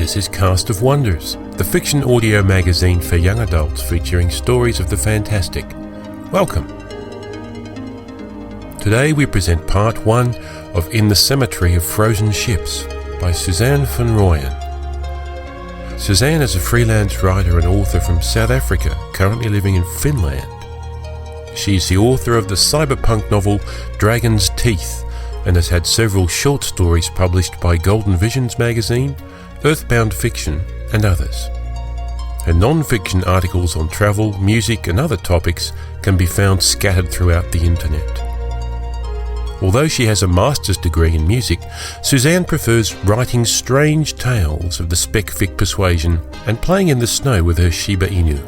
This is Cast of Wonders, the fiction audio magazine for young adults featuring stories of the fantastic. Welcome. Today we present part 1 of In the Cemetery of Frozen Ships by Suzanne van Rooyen. Suzanne is a freelance writer and author from South Africa, currently living in Finland. She is the author of the cyberpunk novel Dragon's Teeth and has had several short stories published by Golden Visions magazine, Earthbound Fiction and others. Her non-fiction articles on travel, music and other topics can be found scattered throughout the internet. Although she has a master's degree in music, Suzanne prefers writing strange tales of the Spec-Fic persuasion and playing in the snow with her Shiba Inu.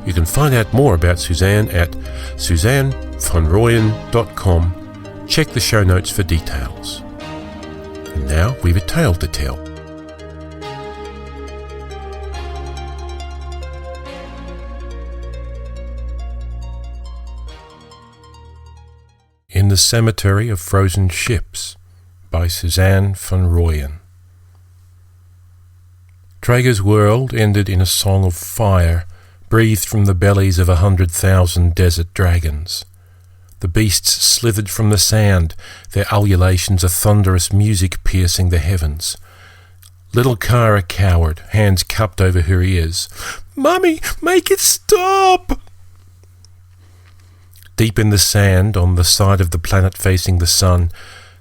You can find out more about Suzanne at suzannevanrooyen.com. Check the show notes for details. And now we've a tale to tell. In the Cemetery of Frozen Ships by Suzanne van Rooyen. Traeger's world ended in a song of fire breathed from the bellies of 100,000 desert dragons. The beasts slithered from the sand, their ululations a thunderous music piercing the heavens. Little Kara cowered, hands cupped over her ears. "Mummy, make it stop!" Deep in the sand, on the side of the planet facing the sun,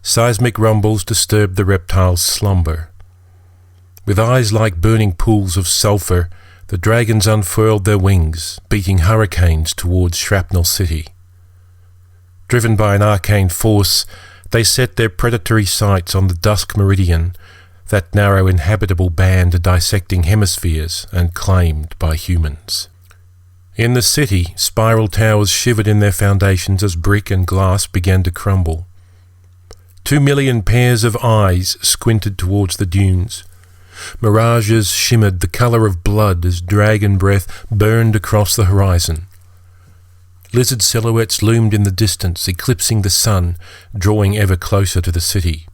seismic rumbles disturbed the reptile's slumber. With eyes like burning pools of sulphur, the dragons unfurled their wings, beating hurricanes towards Shrapnel City. Driven by an arcane force, they set their predatory sights on the Dusk Meridian, that narrow inhabitable band dissecting hemispheres and claimed by humans. In the city, spiral towers shivered in their foundations as brick and glass began to crumble. 2 million pairs of eyes squinted towards the dunes. Mirages shimmered the colour of blood as dragon breath burned across the horizon. Lizard silhouettes loomed in the distance, eclipsing the sun, drawing ever closer to the city.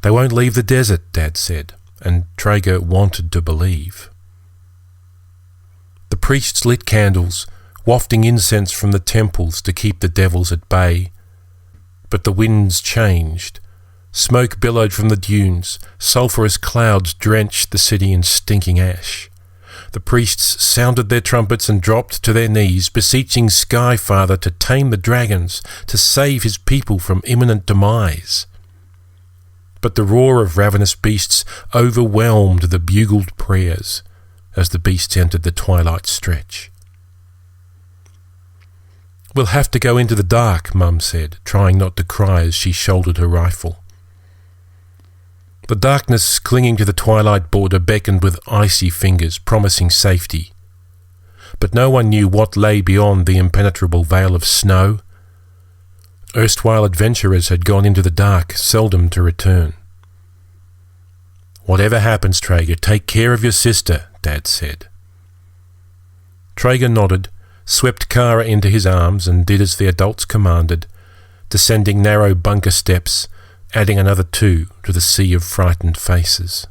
"They won't leave the desert," Dad said, and Traeger wanted to believe. The priests lit candles, wafting incense from the temples to keep the devils at bay. But the winds changed. Smoke billowed from the dunes. Sulphurous clouds drenched the city in stinking ash. The priests sounded their trumpets and dropped to their knees, beseeching Sky Father to tame the dragons, to save his people from imminent demise. But the roar of ravenous beasts overwhelmed the bugled prayers as the beasts entered the twilight stretch. "We'll have to go into the dark," Mum said, trying not to cry as she shouldered her rifle. The darkness clinging to the twilight border beckoned with icy fingers, promising safety. But no one knew what lay beyond the impenetrable veil of snow. Erstwhile adventurers had gone into the dark, seldom to return. "Whatever happens, Traeger, take care of your sister," Dad said. Traeger nodded, swept Kara into his arms and did as the adults commanded, descending narrow bunker steps, adding another 2 to the sea of frightened faces.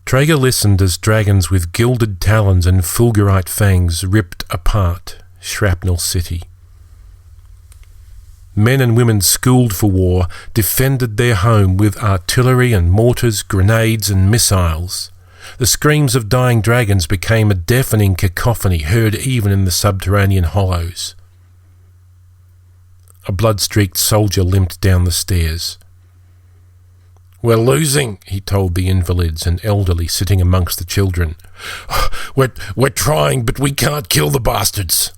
Traeger listened as dragons with gilded talons and fulgurite fangs ripped apart Shrapnel City. Men and women schooled for war defended their home with artillery and mortars, grenades and missiles. The screams of dying dragons became a deafening cacophony heard even in the subterranean hollows. A blood-streaked soldier limped down the stairs. "We're losing," he told the invalids and elderly sitting amongst the children. We're trying, but we can't kill the bastards."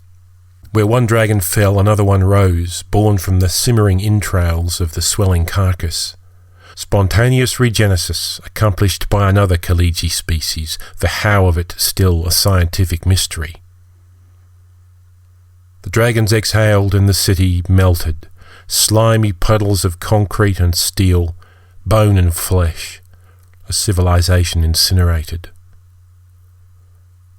Where one dragon fell, another one rose, born from the simmering entrails of the swelling carcass. Spontaneous regenesis, accomplished by another Kaliji species, the how of it still a scientific mystery. The dragons exhaled and the city melted, slimy puddles of concrete and steel, bone and flesh, a civilization incinerated.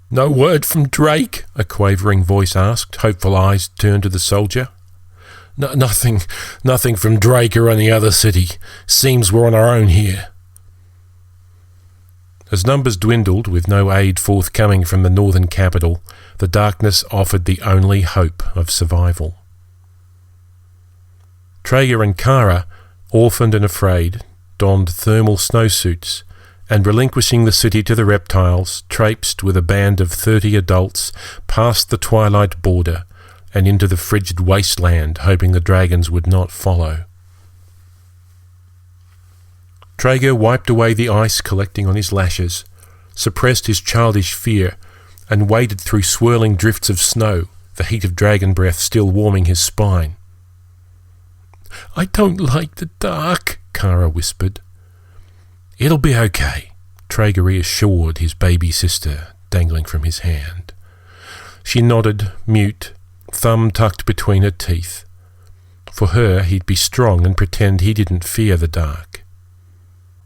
"No word from Drake?" a quavering voice asked, hopeful eyes turned to the soldier. Nothing from Drake or any other city. Seems we're on our own here." As numbers dwindled, with no aid forthcoming from the northern capital, the darkness offered the only hope of survival. Traeger and Kara, orphaned and afraid, donned thermal snowsuits, and relinquishing the city to the reptiles, traipsed with a band of 30 adults past the twilight border and into the frigid wasteland, hoping the dragons would not follow. Traeger wiped away the ice collecting on his lashes, suppressed his childish fear, and waded through swirling drifts of snow, the heat of dragon breath still warming his spine. "I don't like the dark," Kara whispered. "It'll be okay," Traeger reassured his baby sister, dangling from his hand. She nodded, mute, thumb tucked between her teeth. For her, he'd be strong and pretend he didn't fear the dark.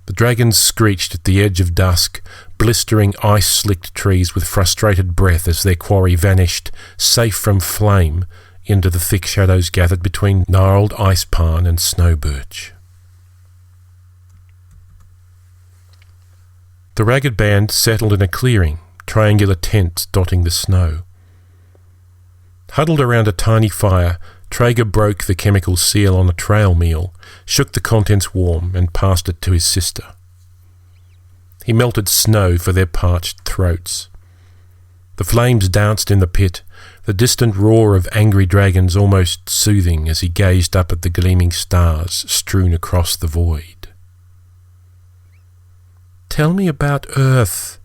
The dragons screeched at the edge of dusk, blistering ice-slicked trees with frustrated breath as their quarry vanished, safe from flame, into the thick shadows gathered between gnarled ice palm and snow birch. The ragged band settled in a clearing, triangular tents dotting the snow. Huddled around a tiny fire, Traeger broke the chemical seal on a trail meal, shook the contents warm, and passed it to his sister. He melted snow for their parched throats. The flames danced in the pit, the distant roar of angry dragons almost soothing as he gazed up at the gleaming stars strewn across the void. "Tell me about Earth."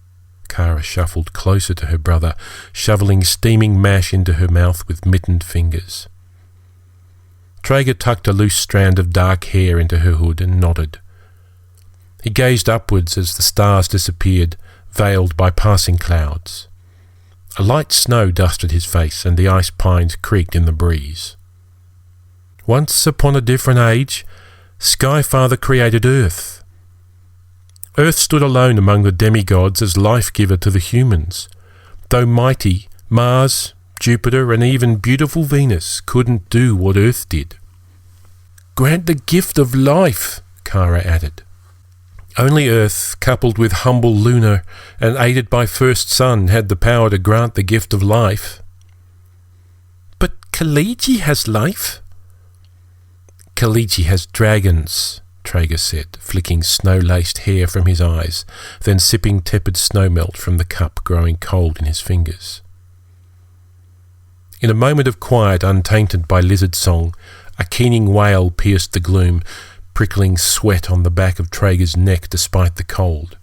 Kara shuffled closer to her brother, shoveling steaming mash into her mouth with mittened fingers. Traeger tucked a loose strand of dark hair into her hood and nodded. He gazed upwards as the stars disappeared, veiled by passing clouds. A light snow dusted his face and the ice pines creaked in the breeze. "Once upon a different age, Skyfather created Earth. Earth stood alone among the demigods as life-giver to the humans, though mighty Mars, Jupiter, and even beautiful Venus couldn't do what Earth did." "Grant the gift of life," Kara added. Only Earth, coupled with humble Lunar and aided by First Sun, had the power to grant the gift of life. "But Khaliji has life." "Khaliji has dragons," Traeger said, flicking snow-laced hair from his eyes, then sipping tepid snowmelt from the cup growing cold in his fingers. In a moment of quiet untainted by lizard song, a keening wail pierced the gloom, prickling sweat on the back of Traeger's neck despite the cold.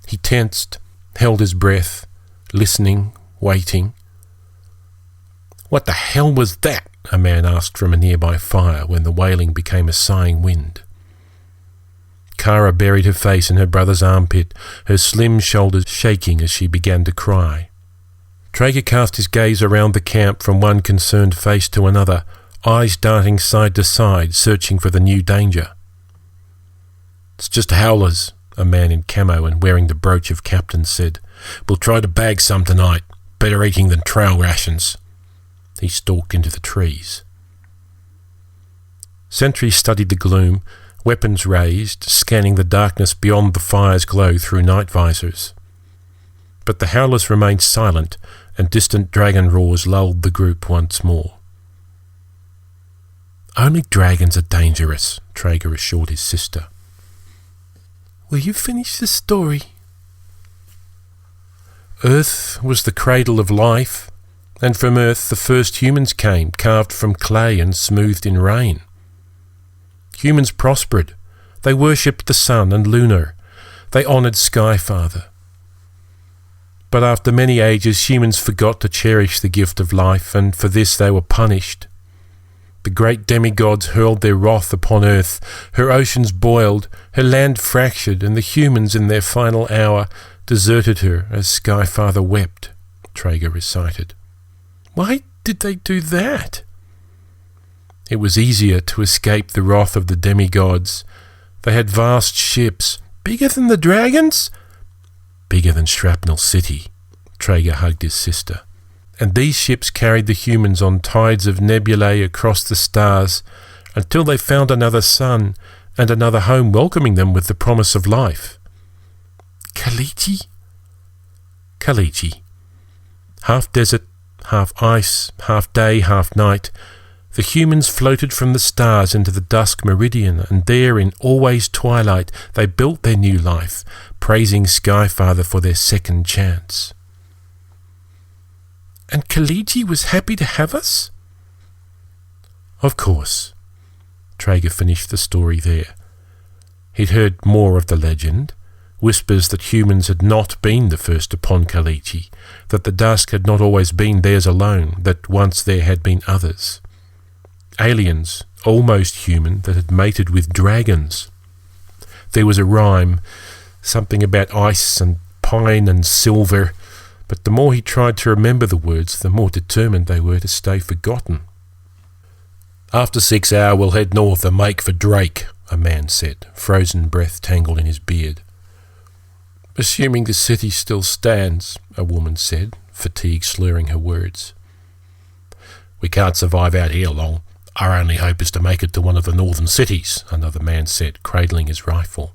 He tensed, held his breath, listening, waiting. "What the hell was that?" a man asked from a nearby fire when the wailing became a sighing wind. Kara buried her face in her brother's armpit, her slim shoulders shaking as she began to cry. Traeger cast his gaze around the camp from one concerned face to another, eyes darting side to side, searching for the new danger. "It's just howlers," a man in camo and wearing the brooch of captain said. "We'll try to bag some tonight. Better eating than trail rations." He stalked into the trees. Sentries studied the gloom, weapons raised, scanning the darkness beyond the fire's glow through night visors. But the howlers remained silent, and distant dragon roars lulled the group once more. "Only dragons are dangerous," Traeger assured his sister. "Will you finish the story?" Earth was the cradle of life, and from Earth the first humans came, carved from clay and smoothed in rain. Humans prospered. They worshipped the sun and Lunar. They honoured Skyfather. But after many ages, humans forgot to cherish the gift of life, and for this they were punished. The great demigods hurled their wrath upon Earth. Her oceans boiled, her land fractured, and the humans in their final hour deserted her as Skyfather wept, Traeger recited. "Why did they do that?" "It was easier to escape the wrath of the demigods. They had vast ships, bigger than the dragons?" "Bigger than Shrapnel City." Traeger hugged his sister. and these ships carried the humans on tides of nebulae across the stars until they found another sun and another home welcoming them with the promise of life. Kalichi? Kalichi. Half desert, half ice, half day, half night, the humans floated from the stars into the dusk meridian, and there in always twilight they built their new life, praising Skyfather for their second chance. And Kalichi was happy to have us? Of course. Traeger finished the story there. He'd heard more of the legend, whispers that humans had not been the first upon Kalichi, that the dusk had not always been theirs alone, that once there had been others. Aliens, almost human, that had mated with dragons. There was a rhyme, something about ice and pine and silver, but the more he tried to remember the words, the more determined they were to stay forgotten. After 6 hours we'll head north and make for Drake, a man said, frozen breath tangled in his beard. Assuming the city still stands, a woman said, fatigue slurring her words. We can't survive out here long. Our only hope is to make it to one of the northern cities, another man said, cradling his rifle.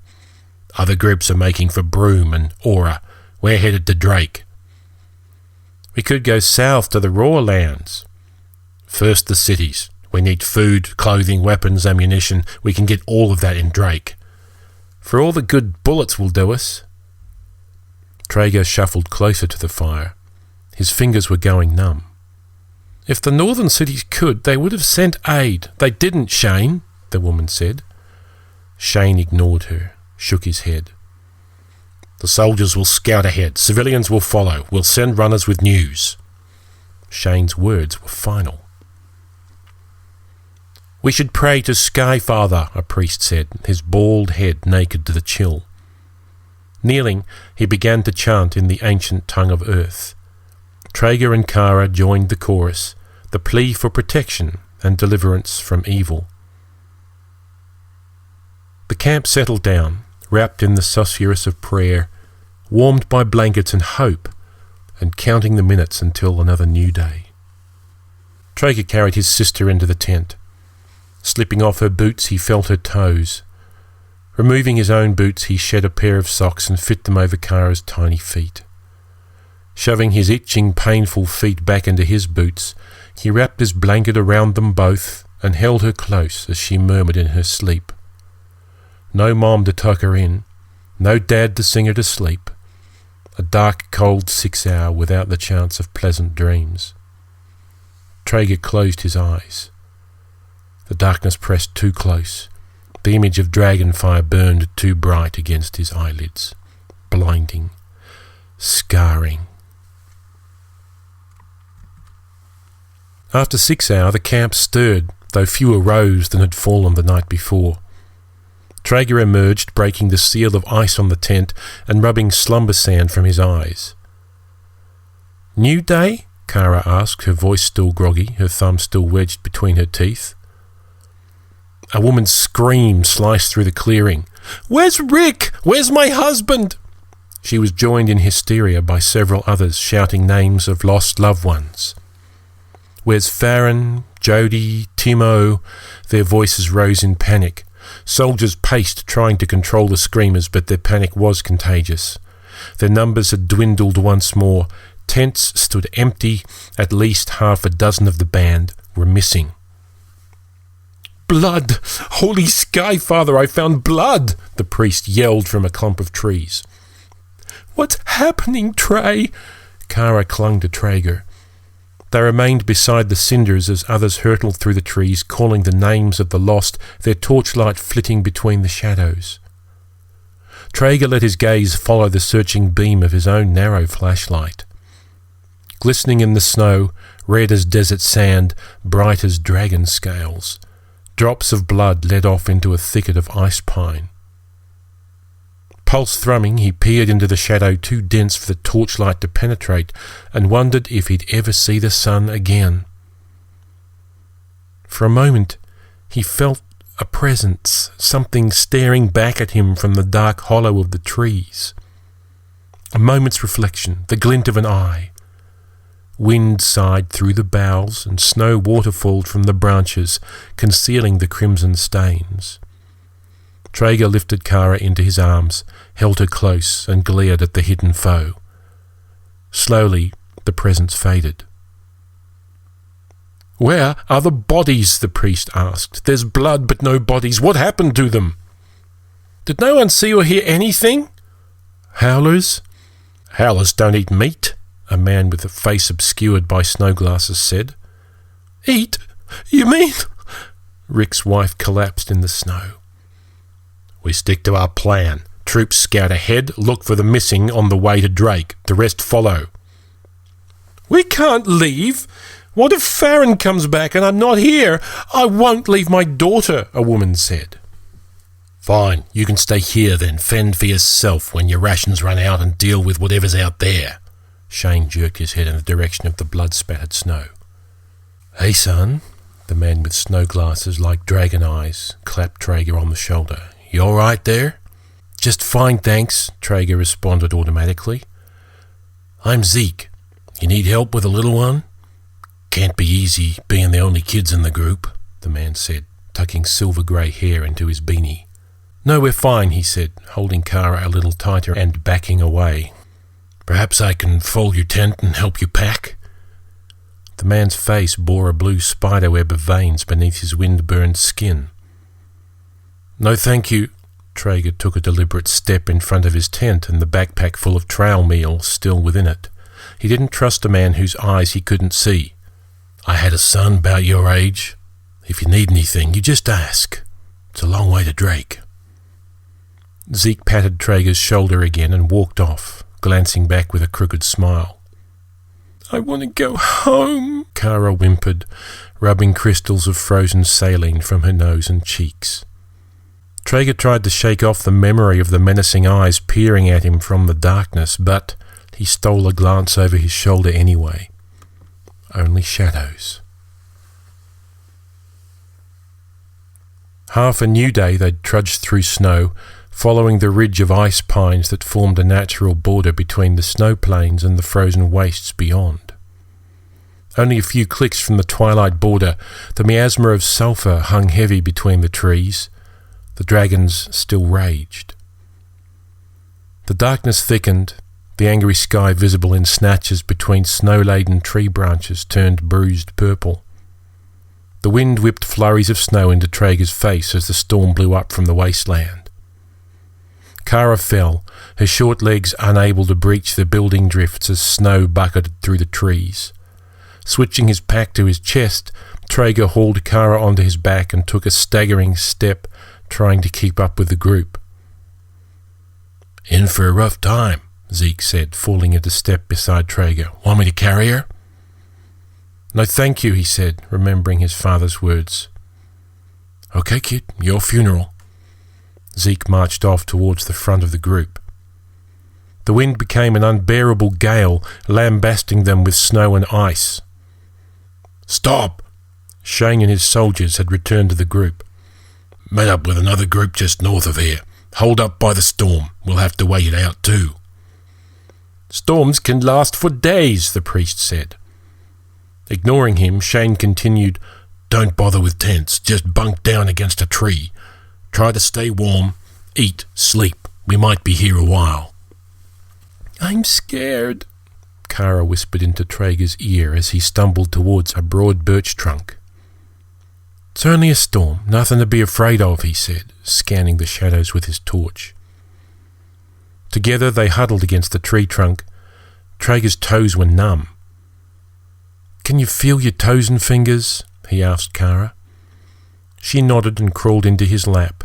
Other groups are making for Broome and Aura. We're headed to Drake. We could go south to the raw lands. First the cities. We need food, clothing, weapons, ammunition. We can get all of that in Drake. For all the good bullets will do us. Traeger shuffled closer to the fire. His fingers were going numb. If the northern cities could, they would have sent aid. They didn't, Shane, the woman said. Shane ignored her, shook his head. The soldiers will scout ahead. Civilians will follow. We'll send runners with news. Shane's words were final. We should pray to Skyfather, a priest said, his bald head naked to the chill. Kneeling, he began to chant in the ancient tongue of earth. Traeger and Kara joined the chorus, the plea for protection and deliverance from evil. The camp settled down, wrapped in the susurrus of prayer, warmed by blankets and hope, and counting the minutes until another new day. Traeger carried his sister into the tent. Slipping off her boots, he felt her toes. Removing his own boots, he shed a pair of socks and fit them over Kara's tiny feet. Shoving his itching, painful feet back into his boots, he wrapped his blanket around them both and held her close as she murmured in her sleep. No mom to tuck her in, no dad to sing her to sleep. A dark, cold 6 hour without the chance of pleasant dreams. Traeger closed his eyes. The darkness pressed too close. The image of dragonfire burned too bright against his eyelids. Blinding. Scarring. After 6 hours, the camp stirred, though fewer rose than had fallen the night before. Traeger emerged, breaking the seal of ice on the tent and rubbing slumber sand from his eyes. New day? Kara asked, her voice still groggy, her thumb still wedged between her teeth. A woman's scream sliced through the clearing. Where's Rick? Where's my husband? She was joined in hysteria by several others shouting names of lost loved ones. Where's Farron, Jody, Timo? Their voices rose in panic. Soldiers paced, trying to control the screamers, but their panic was contagious. Their numbers had dwindled once more. Tents stood empty. At least half a dozen of the band were missing. Blood! Holy Skyfather, I found blood! The priest yelled from a clump of trees. What's happening, Trey? Kara clung to Traeger. They remained beside the cinders as others hurtled through the trees, calling the names of the lost, their torchlight flitting between the shadows. Traeger let his gaze follow the searching beam of his own narrow flashlight. Glistening in the snow, red as desert sand, bright as dragon scales, drops of blood led off into a thicket of ice pine. Pulse thrumming, he peered into the shadow too dense for the torchlight to penetrate and wondered if he'd ever see the sun again. For a moment, he felt a presence, something staring back at him from the dark hollow of the trees. A moment's reflection, the glint of an eye. Wind sighed through the boughs, and snow waterfalled from the branches, concealing the crimson stains. Traeger lifted Kara into his arms, held her close, and glared at the hidden foe. Slowly, the presence faded. "Where are the bodies?" the priest asked. "There's blood, but no bodies. What happened to them?" "Did no one see or hear anything?" "Howlers?" "Howlers don't eat meat," a man with a face obscured by snow glasses said. "Eat? You mean?" Rick's wife collapsed in the snow. "We stick to our plan. Troops scout ahead, look for the missing on the way to Drake. The rest follow." "We can't leave. What if Farron comes back and I'm not here? I won't leave my daughter," a woman said. "Fine, you can stay here then. Fend for yourself when your rations run out and deal with whatever's out there." Shane jerked his head in the direction of the blood-spattered snow. "Hey, son," the man with snow glasses like dragon eyes clapped Traeger on the shoulder. "You all right there?" "Just fine, thanks," Traeger responded automatically. "I'm Zeke. You need help with a little one?" "Can't be easy being the only kids in the group," the man said, tucking silver-grey hair into his beanie. "No, we're fine," he said, holding Kara a little tighter and backing away. "Perhaps I can fold your tent and help you pack?" The man's face bore a blue spiderweb of veins beneath his wind-burned skin. "No, thank you." Traeger took a deliberate step in front of his tent and the backpack full of trail meal still within it. He didn't trust a man whose eyes he couldn't see. "I had a son about your age. If you need anything, you just ask. It's a long way to Drake." Zeke patted Traeger's shoulder again and walked off, glancing back with a crooked smile. "I want to go home," Kara whimpered, rubbing crystals of frozen saline from her nose and cheeks. Traeger tried to shake off the memory of the menacing eyes peering at him from the darkness, but he stole a glance over his shoulder anyway. Only shadows. Half a new day they'd trudged through snow, following the ridge of ice pines that formed a natural border between the snow plains and the frozen wastes beyond. Only a few clicks from the twilight border, the miasma of sulphur hung heavy between the trees. The dragons still raged. The darkness thickened, the angry sky visible in snatches between snow-laden tree branches turned bruised purple. The wind whipped flurries of snow into Traeger's face as the storm blew up from the wasteland. Kara fell, her short legs unable to breach the building drifts as snow bucketed through the trees. Switching his pack to his chest, Traeger hauled Kara onto his back and took a staggering step, trying to keep up with the group. "In for a rough time," Zeke said, falling into step beside Traeger. "Want me to carry her?" "No, thank you," he said, remembering his father's words. "Okay, kid, your funeral." Zeke marched off towards the front of the group. The wind became an unbearable gale, lambasting them with snow and ice. "Stop!" Shane and his soldiers had returned to the group. "Met up with another group just north of here. Hold up by the storm. We'll have to wait it out too." "Storms can last for days," the priest said. Ignoring him, Shane continued, "Don't bother with tents. Just bunk down against a tree. Try to stay warm. Eat. Sleep. We might be here a while." "I'm scared," Kara whispered into Traeger's ear as he stumbled towards a broad birch trunk. "It's only a storm. Nothing to be afraid of," he said, scanning the shadows with his torch. Together they huddled against the tree trunk. Traeger's toes were numb. "Can you feel your toes and fingers?" he asked Kara. She nodded and crawled into his lap.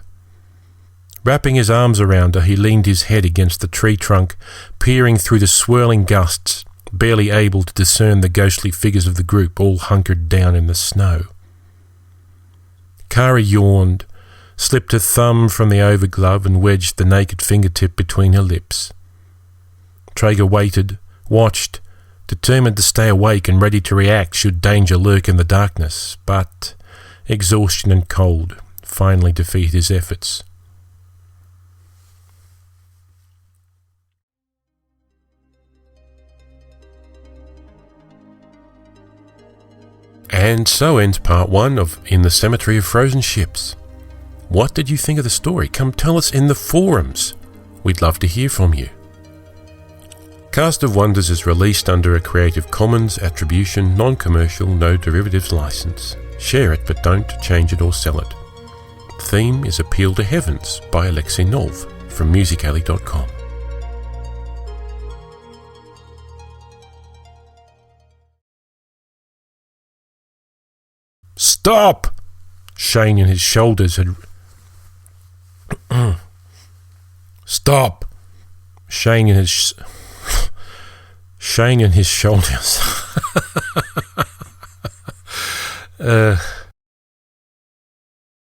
Wrapping his arms around her, he leaned his head against the tree trunk, peering through the swirling gusts, barely able to discern the ghostly figures of the group all hunkered down in the snow. Kara yawned, slipped her thumb from the overglove and wedged the naked fingertip between her lips. Traeger waited, watched, determined to stay awake and ready to react should danger lurk in the darkness, but exhaustion and cold finally defeated his efforts. And so ends part 1 of In the Cemetery of Frozen Ships. What did you think of the story? Come tell us in the forums. We'd love to hear from you. Cast of Wonders is released under a Creative Commons Attribution, Non-Commercial, No Derivatives license. Share it, but don't change it or sell it. Theme is Appeal to Heavens by Alexei Nov from musicalley.com. Stop! Shane and his shoulders had... Stop! Shane and his shoulders...